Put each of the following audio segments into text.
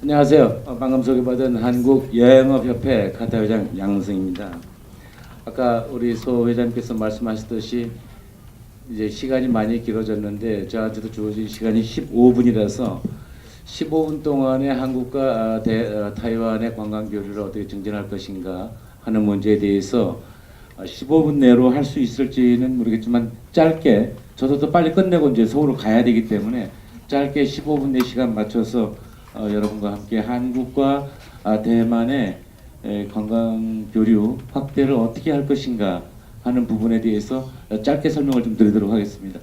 안녕하세요. 방금 소개받은 한국여행업협회 카타 회장 양승입니다. 아까 우리 소 회장님께서 말씀하셨듯이 이제 시간이 많이 길어졌는데 저한테도 주어진 시간이 15분이라서 15분 동안에 한국과 타이완의 관광 교류를 어떻게 증진할 것인가 하는 문제에 대해서 15분 내로 할 수 있을지는 모르겠지만 짧게 저도 더 빨리 끝내고 이제 서울로 가야 되기 때문에 짧게 15분 내 시간 맞춰서 여러분과 함께 한국과 대만의 관광 교류 확대를 어떻게 할 것인가 하는 부분에 대해서 짧게 설명을 좀 드리도록 하겠습니다.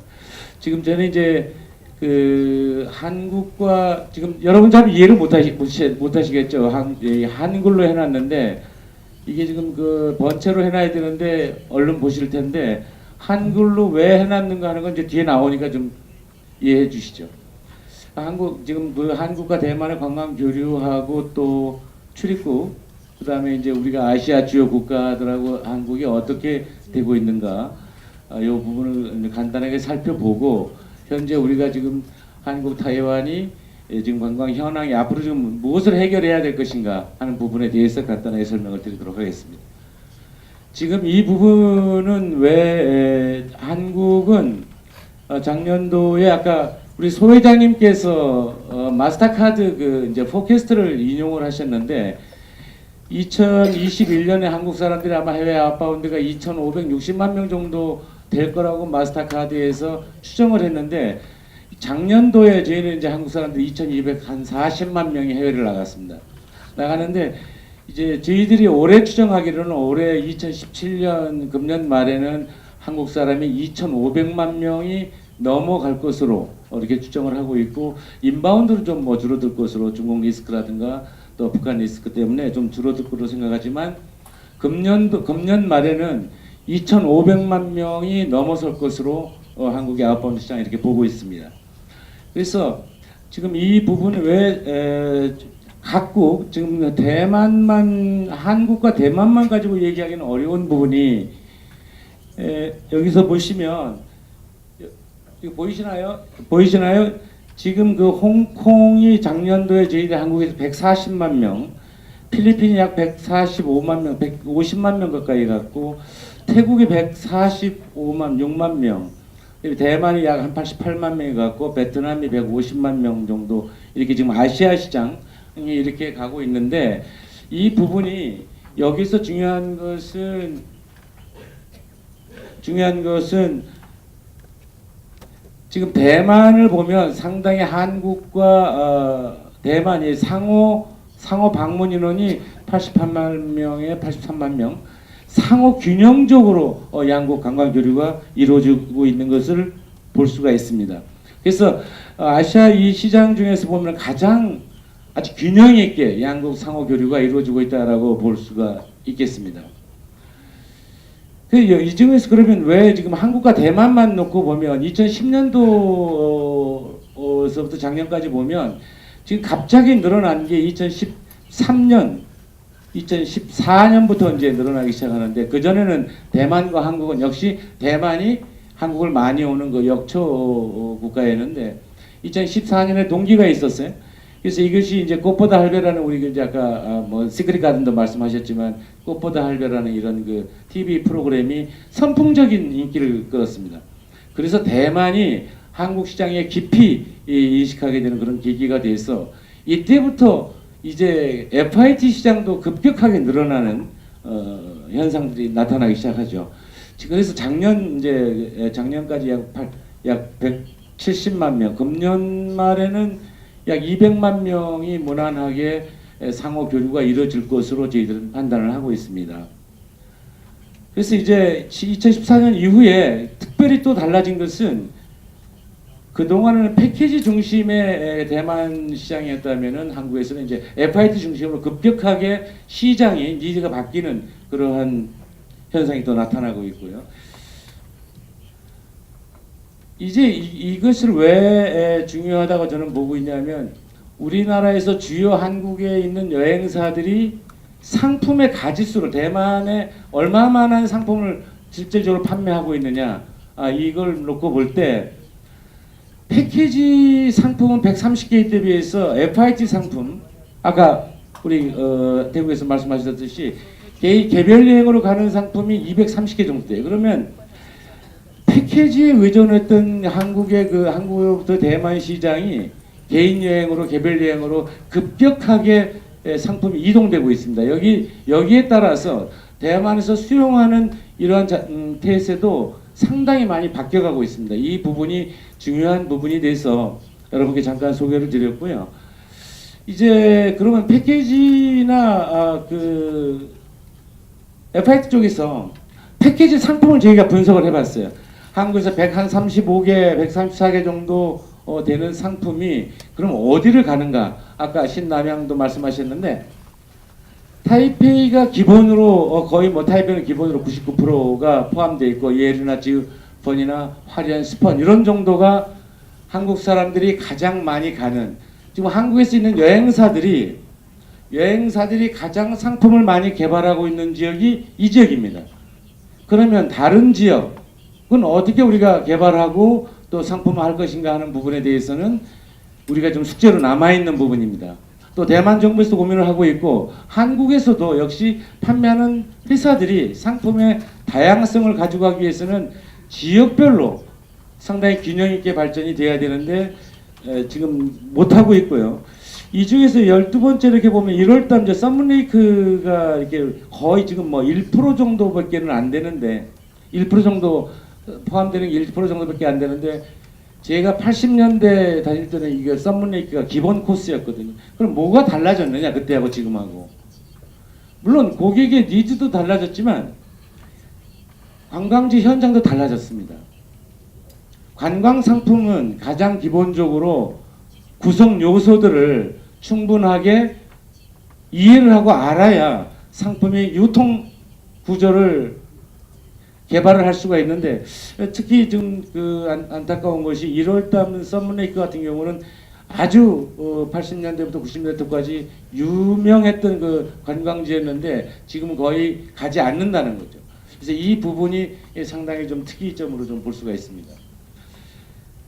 지금 저는 이제 그 한국과 지금 여러분 잘 이해를 못하시겠죠. 한글로 해놨는데 이게 지금 그 번체로 해놔야 되는데 얼른 보실 텐데 한글로 왜 해놨는가 하는 건 이제 뒤에 나오니까 좀 이해해 주시죠. 지금 그 한국과 대만의 관광 교류하고 또 출입국, 그다음에 이제 우리가 아시아 주요 국가들하고 한국이 어떻게 되고 있는가, 이 부분을 간단하게 살펴보고 현재 우리가 지금 한국 타이완이 지금 관광 현황이 앞으로 지금 무엇을 해결해야 될 것인가 하는 부분에 대해서 간단하게 설명을 드리도록 하겠습니다. 지금 이 부분은 왜 한국은 작년도에 아까 우리 소 회장님께서 마스터카드 그 이제 포캐스트를 인용을 하셨는데 2021년에 한국 사람들이 아마 해외 아웃바운드가 2,560만 명 정도 될 거라고 마스터카드에서 추정을 했는데 작년도에 저희는 이제 한국 사람들이 2,240만 명이 해외를 나갔습니다. 나가는데 이제 저희들이 올해 추정하기로는 올해 2017년 금년 말에는 한국 사람이 2,500만 명이 넘어갈 것으로 이렇게 추정을 하고 있고 인바운드로 좀 뭐 줄어들 것으로 중국 리스크라든가 또 북한 리스크 때문에 좀 줄어들 것으로 생각하지만 금년 말에는 2,500만 명이 넘어설 것으로 한국의 아웃바운드 시장 이렇게 보고 있습니다. 그래서 지금 이 부분을 왜 각국 지금 한국과 대만만 가지고 얘기하기는 어려운 부분이 여기서 보시면 이거 보이시나요? 지금 그 홍콩이 작년도에 저희들 한국에서 140만 명, 필리핀이 약 145만 명, 150만 명 가까이 갔고 태국이 145만 6만 명, 대만이 약 한 88만 명이 갔고 베트남이 150만 명 정도 이렇게 지금 아시아 시장이 이렇게 가고 있는데 이 부분이 여기서 중요한 것은 지금 대만을 보면 상당히 한국과 대만이 상호 방문 인원이 88만 명에 83만 명, 상호 균형적으로 양국 관광 교류가 이루어지고 있는 것을 볼 수가 있습니다. 그래서 아시아 이 시장 중에서 보면 가장 아주 균형 있게 양국 상호 교류가 이루어지고 있다라고 볼 수가 있겠습니다. 이 중에서 그러면 왜 지금 한국과 대만만 놓고 보면 2010년도서부터 작년까지 보면 지금 갑자기 늘어난 게 2013년, 2014년부터 이제 늘어나기 시작하는데 그 전에는 대만과 한국은 역시 대만이 한국을 많이 오는 그 역초 국가였는데 2014년에 동기가 있었어요. 그래서 이것이 이제 꽃보다 할배라는 우리 이제 아까 뭐 시크릿 가든도 말씀하셨지만 꽃보다 할배라는 이런 그 TV 프로그램이 선풍적인 인기를 끌었습니다. 그래서 대만이 한국 시장에 깊이 인식하게 되는 그런 계기가 돼서 이때부터 이제 FIT 시장도 급격하게 늘어나는 현상들이 나타나기 시작하죠. 그래서 작년까지 약 170만 명, 금년 말에는 약 200만 명이 무난하게 상호 교류가 이루어질 것으로 저희들은 판단을 하고 있습니다. 그래서 이제 2014년 이후에 특별히 또 달라진 것은 그동안은 패키지 중심의 대만 시장이었다면은 한국에서는 이제 FIT 중심으로 급격하게 시장이 니즈가 바뀌는 그러한 현상이 또 나타나고 있고요. 이제 이것을 왜 중요하다고 저는 보고 있냐면 우리나라에서 주요 한국에 있는 여행사들이 상품의 가짓수를 대만에 얼마만한 상품을 실질적으로 판매하고 있느냐 이걸 놓고 볼 때 패키지 상품은 130개에 비해서 FIT 상품 아까 우리 대구에서 말씀하셨듯이 개별 여행으로 가는 상품이 230개 정도 돼요. 그러면 패키지에 의존했던 한국으로부터 대만 시장이 개인 여행으로 개별 여행으로 급격하게 상품이 이동되고 있습니다. 여기에 따라서 대만에서 수용하는 이러한 태세도 상당히 많이 바뀌어가고 있습니다. 이 부분이 중요한 부분이 돼서 여러분께 잠깐 소개를 드렸고요. 이제 그러면 패키지나 FIT 쪽에서 패키지 상품을 저희가 분석을 해봤어요. 한국에서 135개, 134개 정도 되는 상품이 그럼 어디를 가는가? 아까 신남양도 말씀하셨는데 타이페이가 기본으로 거의 타이페이는 기본으로 99%가 포함되어 있고 예르나 지우펀이나 화려한 스펀 이런 정도가 한국 사람들이 가장 많이 가는 지금 한국에서 있는 여행사들이 가장 상품을 많이 개발하고 있는 지역이 이 지역입니다. 그러면 다른 지역은 어떻게 우리가 개발하고 또 상품화할 것인가 하는 부분에 대해서는 우리가 좀 숙제로 남아있는 부분입니다. 또 대만 정부에서도 고민을 하고 있고 한국에서도 역시 판매하는 회사들이 상품의 다양성을 가져가기 위해서는 지역별로 상당히 균형 있게 발전이 돼야 되는데 지금 못하고 있고요. 이 중에서 12번째 이렇게 보면 1월달 이제 썸머레이크가 이렇게 거의 지금 1% 정도밖에는 안 되는데 1% 정도 포함되는 게 1% 정도밖에 안 되는데 제가 80년대 다닐 때는 이게 썸머레이크가 기본 코스였거든요. 그럼 뭐가 달라졌느냐 그때하고 지금하고. 물론 고객의 니즈도 달라졌지만 관광지 현장도 달라졌습니다. 관광 상품은 가장 기본적으로 구성 요소들을 충분하게 이해를 하고 알아야 상품의 유통 구조를 개발을 할 수가 있는데 특히 좀 안타까운 것이 1월달 썸머레이크 같은 경우는 아주 80년대부터 90년대까지 유명했던 관광지였는데 지금은 거의 가지 않는다는 거죠. 그래서 이 부분이 상당히 좀 특이점으로 좀 볼 수가 있습니다.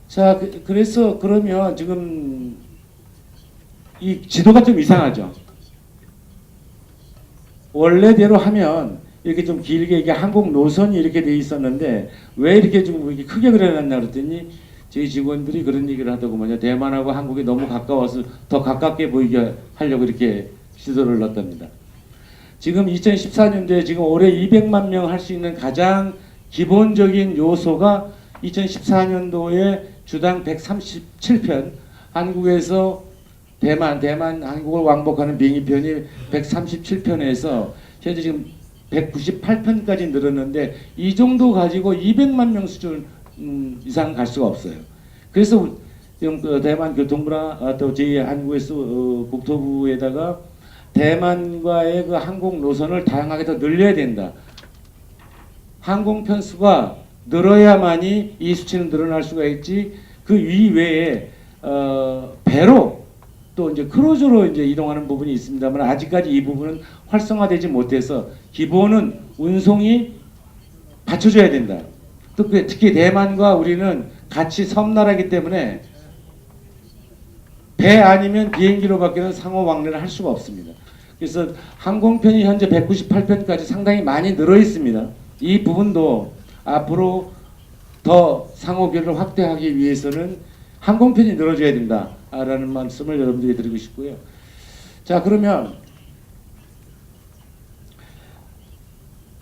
자, 그래서 그러면 지금 이 지도가 좀 이상하죠. 원래대로 하면 이렇게 좀 길게 이게 항공 노선이 이렇게 돼 있었는데 왜 이렇게 좀 이렇게 크게 그려놨나 그랬더니 저희 직원들이 그런 얘기를 하더구만요. 대만하고 한국이 너무 가까워서 더 가깝게 보이게 하려고 이렇게 지도를 넣었답니다. 지금 2014년도에 지금 올해 200만 명 할 수 있는 가장 기본적인 요소가 2014년도에 주당 137편, 한국에서 대만 한국을 왕복하는 비행기편이 137편에서 현재 지금 198편까지 늘었는데 이 정도 가지고 200만 명 수준 이상 갈 수가 없어요. 그래서 지금 대만 교통부나 또 저희 한국에서 국토부에다가 대만과의 항공 노선을 다양하게 더 늘려야 된다. 항공 편수가 늘어야만이 이 수치는 늘어날 수가 있지. 그 이외에 배로 또 이제 크루즈로 이제 이동하는 부분이 있습니다만 아직까지 이 부분은 활성화되지 못해서 기본은 운송이 받쳐줘야 된다. 또 특히 대만과 우리는 같이 섬나라이기 때문에 배 아니면 비행기로밖에는 상호 왕래를 할 수가 없습니다. 그래서 항공편이 현재 198편까지 상당히 많이 늘어 있습니다. 이 부분도 앞으로 더 상호교류를 확대하기 위해서는 항공편이 늘어져야 된다라는 말씀을 여러분들에게 드리고 싶고요. 자, 그러면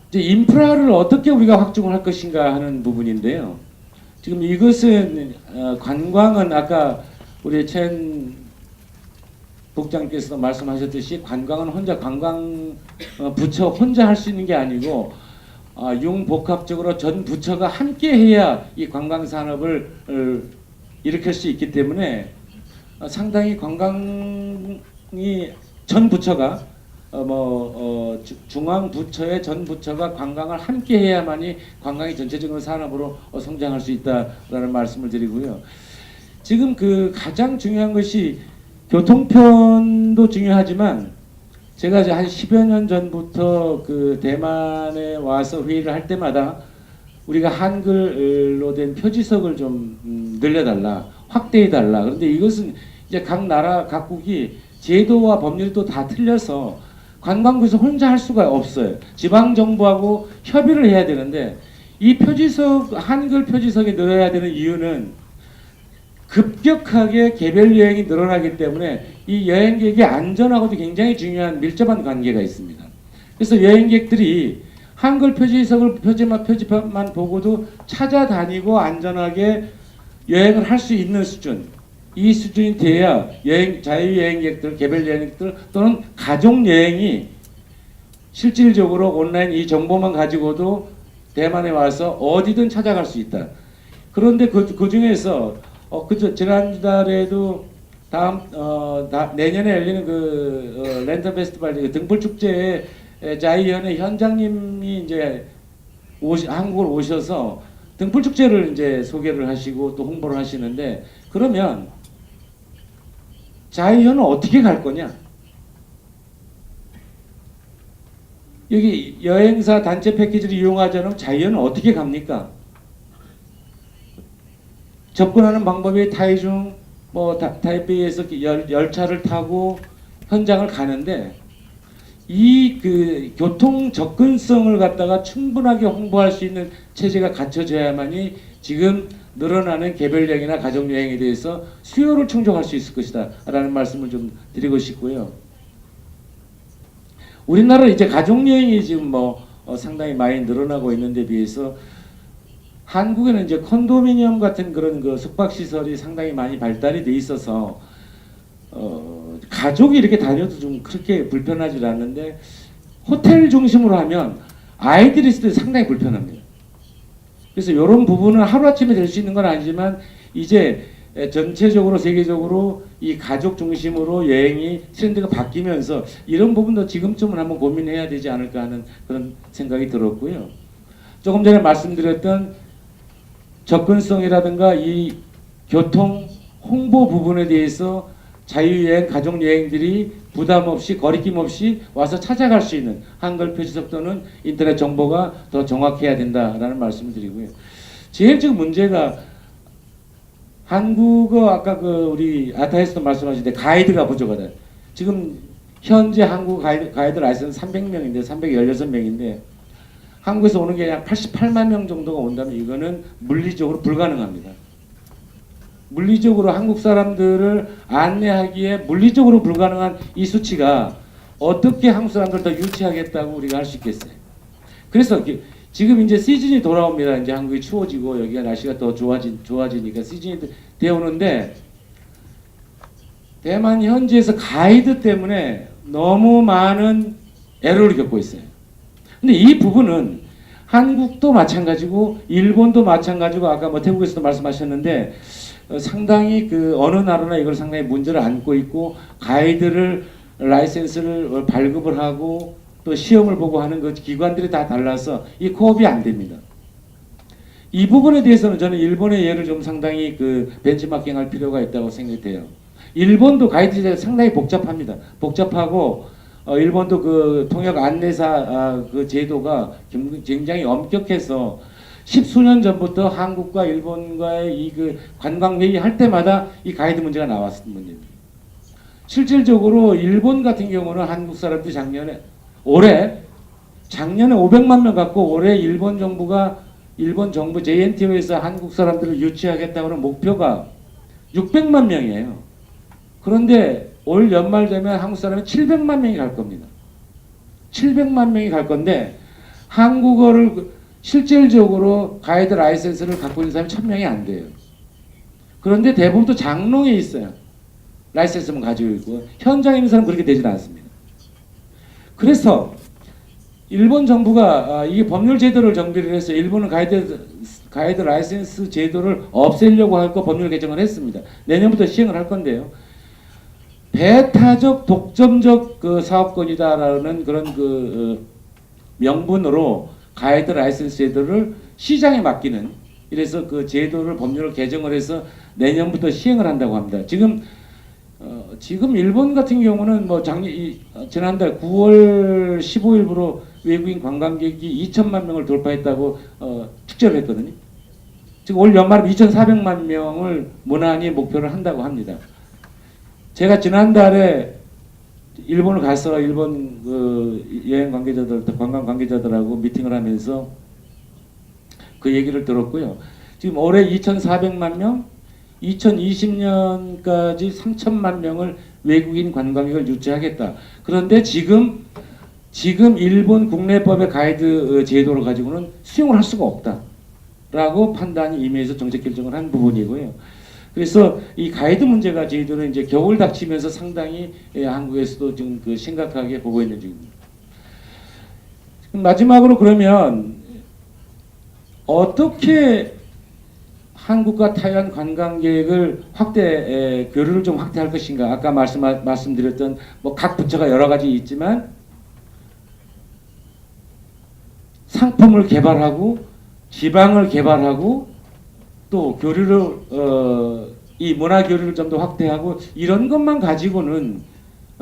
이제 인프라를 어떻게 우리가 확충을 할 것인가 하는 부분인데요. 지금 이것은 관광은 아까 우리 첸 국장께서도 말씀하셨듯이 관광은 혼자 관광 부처 혼자 할 수 있는 게 아니고 융복합적으로 전 부처가 함께 해야 이 관광 산업을 일으킬 수 있기 때문에 상당히 관광이 전 부처가 중앙 부처의 전 부처가 관광을 함께 해야만이 관광이 전체적인 산업으로 성장할 수 있다라는 말씀을 드리고요. 지금 가장 중요한 것이 교통편도 중요하지만 제가 이제 한 10여 년 전부터 대만에 와서 회의를 할 때마다 우리가 한글로 된 표지석을 좀 늘려달라, 확대해달라. 그런데 이것은 이제 각 나라 각국이 제도와 법률이 또 다 틀려서 관광부에서 혼자 할 수가 없어요. 지방 정부하고 협의를 해야 되는데 이 표지석 한글 표지석이 늘어야 되는 이유는 급격하게 개별 여행이 늘어나기 때문에 이 여행객의 안전하고도 굉장히 중요한 밀접한 관계가 있습니다. 그래서 여행객들이 한글 표지만 보고도 찾아다니고 안전하게 여행을 할 수 있는 수준, 이 수준이 돼야 자유여행객들, 개별 여행객들 또는 가족 여행이 실질적으로 온라인 이 정보만 가지고도 대만에 와서 어디든 찾아갈 수 있다. 그런데 그 중에서 지난달에도 내년에 열리는 랜턴 페스티벌 등불 축제에 자이언의 현장님이 이제 한국을 오셔서 등불 축제를 이제 소개를 하시고 또 홍보를 하시는데, 그러면 자이언은 어떻게 갈 거냐? 여기 여행사 단체 패키지를 이용하지 않으면 자이언은 어떻게 갑니까? 접근하는 방법이 타이중, 타이베이에서 열차를 타고 현장을 가는데, 이 교통 접근성을 갖다가 충분하게 홍보할 수 있는 체제가 갖춰져야만이 지금 늘어나는 개별 여행이나 가족 여행에 대해서 수요를 충족할 수 있을 것이다 라는 말씀을 좀 드리고 싶고요. 우리나라 이제 가족 여행이 지금 상당히 많이 늘어나고 있는데 비해서 한국에는 이제 콘도미니엄 같은 그런 숙박 시설이 상당히 많이 발달이 돼 있어서 가족이 이렇게 다녀도 좀 그렇게 불편하지 않는데, 호텔 중심으로 하면 아이들이 있을 때 상당히 불편합니다. 그래서 이런 부분은 하루아침에 될 수 있는 건 아니지만 이제 전체적으로 세계적으로 이 가족 중심으로 여행이 트렌드가 바뀌면서 이런 부분도 지금쯤은 한번 고민해야 되지 않을까 하는 그런 생각이 들었고요. 조금 전에 말씀드렸던 접근성이라든가 이 교통 홍보 부분에 대해서 자유여행, 가족여행들이 부담 없이 거리낌 없이 와서 찾아갈 수 있는 한글 표지석 또는 인터넷 정보가 더 정확해야 된다라는 말씀을 드리고요. 제일 지금 문제가 한국어, 아까 우리 아타에서도 말씀하셨는데 가이드가 부족하다. 지금 현재 한국 가이드 라이센스 300명인데 316명인데 한국에서 오는 게 약 88만 명 정도가 온다면 이거는 물리적으로 불가능합니다. 물리적으로 한국 사람들을 안내하기에 물리적으로 불가능한 이 수치가 어떻게 한국 사람들을 더 유치하겠다고 우리가 할 수 있겠어요. 그래서 지금 이제 시즌이 돌아옵니다. 이제 한국이 추워지고 여기가 날씨가 더 좋아지니까 시즌이 되어오는데, 대만 현지에서 가이드 때문에 너무 많은 에러를 겪고 있어요. 근데 이 부분은 한국도 마찬가지고 일본도 마찬가지고 아까 태국에서도 말씀하셨는데 상당히 어느 나라나 이걸 상당히 문제를 안고 있고, 가이드를 라이센스를 발급을 하고 또 시험을 보고 하는 기관들이 다 달라서 이 코업이 안 됩니다. 이 부분에 대해서는 저는 일본의 예를 좀 상당히 벤치마킹할 필요가 있다고 생각돼요. 일본도 가이드 제도가 상당히 복잡합니다. 복잡하고 일본도 통역 안내사 제도가 굉장히 엄격해서 십수년 전부터 한국과 일본과의 이 관광회의 할 때마다 이 가이드 문제가 나왔습니다. 실질적으로 일본 같은 경우는 한국 사람들이 작년에 500만 명 갖고 올해 일본 정부 JNTO에서 한국 사람들을 유치하겠다고 하는 목표가 600만 명이에요. 그런데 올 연말 되면 한국 사람이 700만 명이 갈 겁니다. 700만 명이 갈 건데 한국어를 실질적으로 가이드 라이센스를 갖고 있는 사람이 1000명이 안 돼요. 그런데 대부분 또 장롱에 있어요. 라이센스만 가지고 있고 현장에 있는 사람은 그렇게 되진 않습니다. 그래서 일본 정부가 이게 법률 제도를 정비를 해서 일본은 가이드 라이센스 제도를 없애려고 할 거 법률 개정을 했습니다. 내년부터 시행을 할 건데요. 배타적 독점적 사업권이다라는 그런 명분으로 가이드 라이센스 제도를 시장에 맡기는, 이래서 제도를 법률을 개정을 해서 내년부터 시행을 한다고 합니다. 지금 일본 같은 경우는 지난달 9월 15일부로 외국인 관광객이 2천만 명을 돌파했다고 축제를 했거든요. 지금 올 연말에 2,400만 명을 무난히 목표를 한다고 합니다. 제가 지난달에 일본을 가서 일본 그 여행 관계자들, 관광 관계자들하고 미팅을 하면서 그 얘기를 들었고요. 지금 올해 2,400만 명, 2020년까지 3천만 명을 외국인 관광객을 유치하겠다. 그런데 지금 일본 국내법의 가이드 제도를 가지고는 수용을 할 수가 없다라고 판단이 임해서 정책 결정을 한 부분이고요. 그래서 이 가이드 문제가 저희들은 이제 겨울 닥치면서 상당히 한국에서도 지금 그 심각하게 보고 있는 중입니다. 마지막으로 그러면 어떻게 한국과 타이완 관광객을 교류를 좀 확대할 것인가? 아까 말씀드렸던 뭐 각 부처가 여러 가지 있지만 상품을 개발하고 지방을 개발하고 또 교류를 이 문화 교류를 좀 더 확대하고 이런 것만 가지고는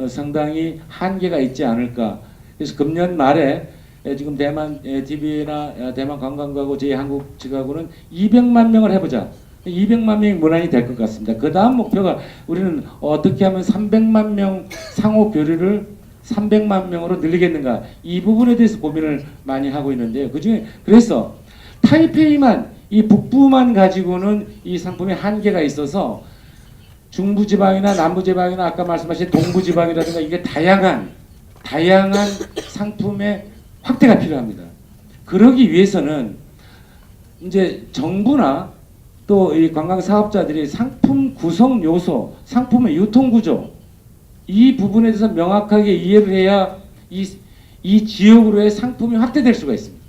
상당히 한계가 있지 않을까. 그래서 금년 말에 지금 대만 TV나 대만 관광국하고 저희 한국 측하고는 200만 명을 해보자. 200만 명이 문안이 될 것 같습니다. 그 다음 목표가 우리는 어떻게 하면 300만 명 상호 교류를 300만 명으로 늘리겠는가. 이 부분에 대해서 고민을 많이 하고 있는데요. 그중에 그래서 타이페이만 이 북부만 가지고는 이 상품의 한계가 있어서 중부지방이나 남부지방이나 아까 말씀하신 동부지방이라든가 이게 다양한 상품의 확대가 필요합니다. 그러기 위해서는 이제 정부나 또 이 관광 사업자들이 상품 구성 요소, 상품의 유통 구조 이 부분에 대해서 명확하게 이해를 해야 이 지역으로의 상품이 확대될 수가 있습니다.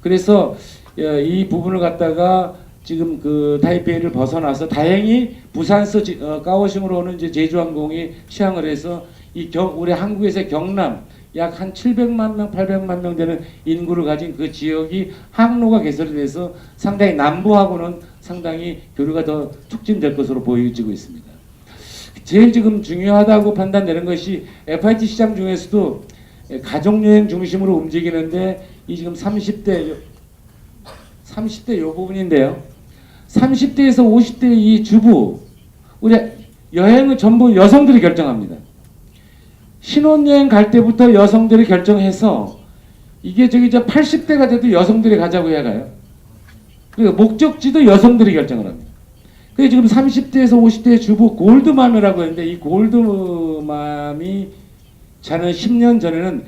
그래서 이 부분을 갖다가 지금 그 타이페이를 벗어나서 다행히 부산서 까오슝으로 오는 이제 제주항공이 취항을 해서 우리 한국에서의 경남 약 한 700만 명, 800만 명 되는 인구를 가진 그 지역이 항로가 개설이 돼서 상당히 남부하고는 상당히 교류가 더 촉진될 것으로 보여지고 있습니다. 제일 지금 중요하다고 판단되는 것이 FIT 시장 중에서도 가족여행 중심으로 움직이는데 이 지금 30대 요 부분인데요. 30대에서 50대 이 주부 우리 여행은 전부 여성들이 결정합니다. 신혼여행 갈 때부터 여성들이 결정해서 이게 저 80대가 돼도 여성들이 가자고 해야 가요. 그리고 목적지도 여성들이 결정을 합니다. 그래서 지금 30대에서 50대의 주부 골드맘이라고 했는데 이 골드맘이 저는 10년 전에는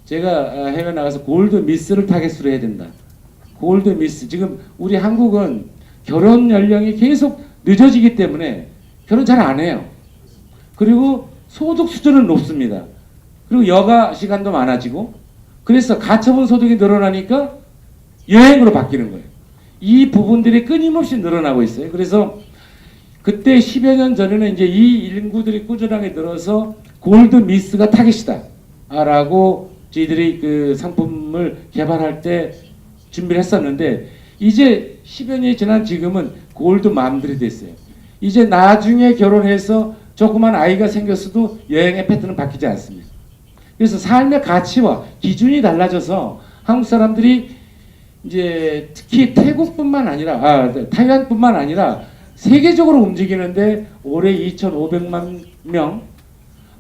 제가 해외 나가서 골드미스를 타겟으로 해야 된다. 골드미스. 지금 우리 한국은 결혼 연령이 계속 늦어지기 때문에 결혼 잘 안 해요. 그리고 소득 수준은 높습니다. 그리고 여가 시간도 많아지고 그래서 가처분 소득이 늘어나니까 여행으로 바뀌는 거예요. 이 부분들이 끊임없이 늘어나고 있어요. 그래서 그때 10여 년 전에는 이제 이 인구들이 꾸준하게 늘어서 골드미스가 타깃이다 라고 저희들이 그 상품을 개발할 때 준비를 했었는데 이제 10여 년이 지난 지금은 골드맘들이 됐어요. 이제 나중에 결혼해서 조그만 아이가 생겼어도 여행의 패턴은 바뀌지 않습니다. 그래서 삶의 가치와 기준이 달라져서 한국 사람들이 이제 특히 태국뿐만 아니라 타이완뿐만 아니라 세계적으로 움직이는데 올해 2,500만 명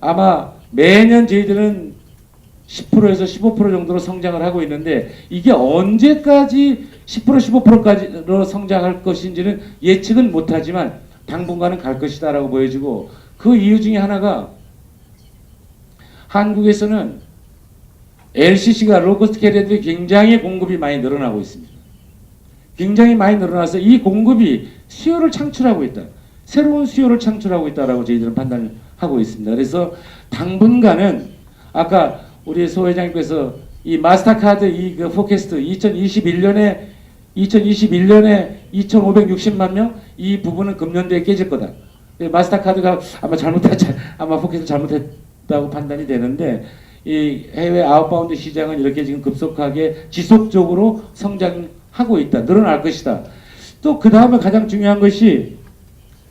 아마 매년 저희들은 10%에서 15% 정도로 성장을 하고 있는데 이게 언제까지 10% 15%까지로 성장할 것인지는 예측은 못하지만 당분간은 갈 것이다라고 보여지고 그 이유 중에 하나가 한국에서는 LCC가 로코스트 캐리어들이 굉장히 공급이 많이 늘어나고 있습니다. 굉장히 많이 늘어나서 이 공급이 수요를 창출하고 있다. 새로운 수요를 창출하고 있다라고 저희들은 판단을 하고 있습니다. 그래서 당분간은 아까 우리 소 회장님께서 이 마스터카드 이 그 포캐스트 2021년에 2,560만 명 이 부분은 금년도에 깨질 거다. 마스터카드가 아마 포켓을 잘못했다고 판단이 되는데 이 해외 아웃바운드 시장은 이렇게 지금 급속하게 지속적으로 성장하고 있다. 늘어날 것이다. 또 그 다음에 가장 중요한 것이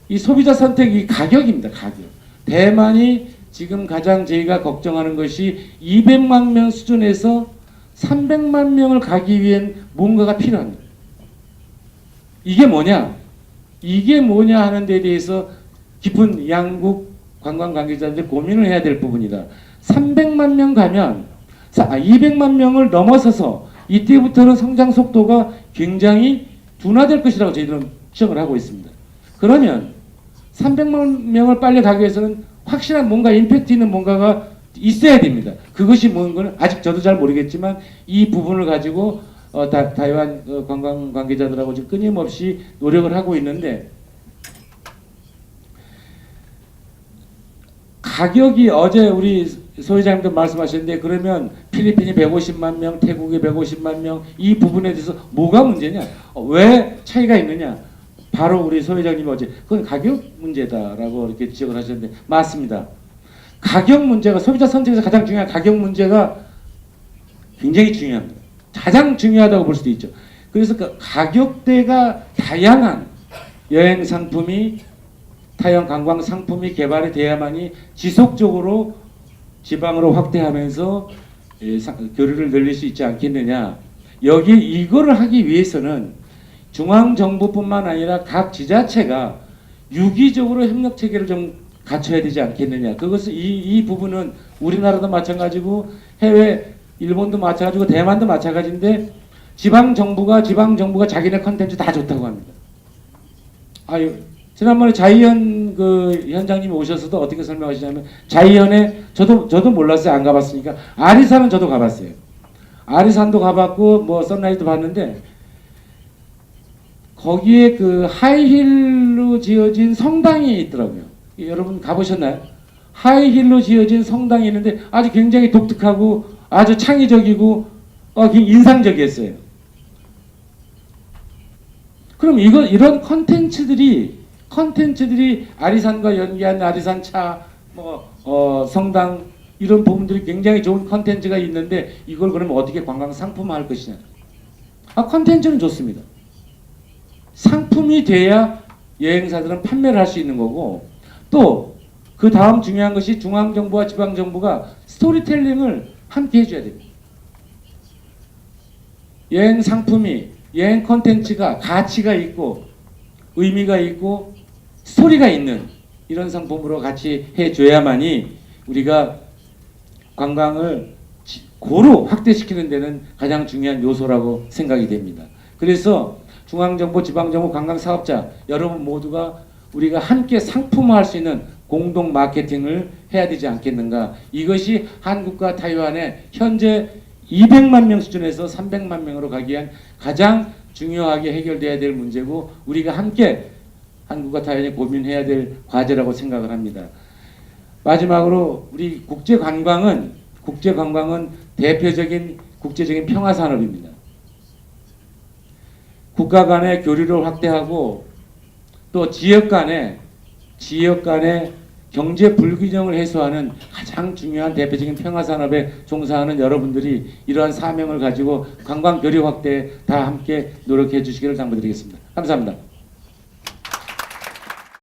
이 소비자 선택 이 가격입니다. 가격. 대만이 지금 가장 저희가 걱정하는 것이 200만 명 수준에서 300만 명을 가기 위한 뭔가가 필요합니다. 이게 뭐냐 하는 데 대해서 깊은 양국 관광 관계자들이 고민을 해야 될 부분이다. 300만 명 가면 200만 명을 넘어서서 이때부터는 성장 속도가 굉장히 둔화될 것이라고 저희들은 추정을 하고 있습니다. 그러면 300만 명을 빨리 가기 위해서는 확실한 뭔가 임팩트 있는 뭔가가 있어야 됩니다. 그것이 뭔가는 아직 저도 잘 모르겠지만 이 부분을 가지고 타이완 관광 관계자들하고 지금 끊임없이 노력을 하고 있는데, 가격이 어제 우리 소 회장님도 말씀하셨는데, 그러면 필리핀이 150만 명, 태국이 150만 명, 이 부분에 대해서 뭐가 문제냐? 왜 차이가 있느냐? 바로 우리 소 회장님이 어제 그건 가격 문제다라고 이렇게 지적을 하셨는데, 맞습니다. 가격 문제가, 소비자 선택에서 가장 중요한 가격 문제가 굉장히 중요합니다. 가장 중요하다고 볼 수도 있죠. 그래서 그 가격대가 다양한 여행 상품이, 타이완 관광 상품이 개발이 돼야만이 지속적으로 지방으로 확대하면서 교류를 늘릴 수 있지 않겠느냐. 여기 이거를 하기 위해서는 중앙정부뿐만 아니라 각 지자체가 유기적으로 협력 체계를 좀 갖춰야 되지 않겠느냐. 그것은 이 부분은 우리나라도 마찬가지고 해외 일본도 마찬가지고 대만도 마찬가지인데, 지방정부가 자기네 컨텐츠 다 좋다고 합니다. 지난번에 자이언 그 현장님이 오셔서도 어떻게 설명하시냐면, 자이언에 저도 몰랐어요. 안 가봤으니까. 아리산은 저도 가봤어요. 아리산도 가봤고 뭐 선라이즈도 봤는데, 거기에 그 하이힐로 지어진 성당이 있더라고요. 여러분 가보셨나요? 하이힐로 지어진 성당이 있는데 아주 굉장히 독특하고 아주 창의적이고 인상적이었어요. 그럼 이런 컨텐츠들이 아리산과 연계한 아리산 차, 성당, 이런 부분들이 굉장히 좋은 컨텐츠가 있는데, 이걸 그러면 어떻게 관광 상품화할 것이냐? 컨텐츠는 좋습니다. 상품이 돼야 여행사들은 판매를 할 수 있는 거고, 또 그 다음 중요한 것이 중앙정부와 지방정부가 스토리텔링을 함께 해줘야 됩니다. 여행 상품이, 여행 컨텐츠가 가치가 있고 의미가 있고 스토리가 있는 이런 상품으로 같이 해줘야만이 우리가 관광을 고루 확대시키는 데는 가장 중요한 요소라고 생각이 됩니다. 그래서 중앙정부, 지방정부, 관광사업자 여러분 모두가 우리가 함께 상품화할 수 있는 공동 마케팅을 해야 되지 않겠는가. 이것이 한국과 타이완의 현재 200만 명 수준에서 300만 명으로 가기 위한 가장 중요하게 해결돼야 될 문제고, 우리가 함께 한국과 타이완이 고민해야 될 과제라고 생각을 합니다. 마지막으로 우리 국제관광은 대표적인 국제적인 평화산업입니다. 국가 간의 교류를 확대하고 또 지역 간의 경제 불균형을 해소하는 가장 중요한 대표적인 평화산업에 종사하는 여러분들이 이러한 사명을 가지고 관광 교류 확대에 다 함께 노력해 주시기를 당부드리겠습니다. 감사합니다.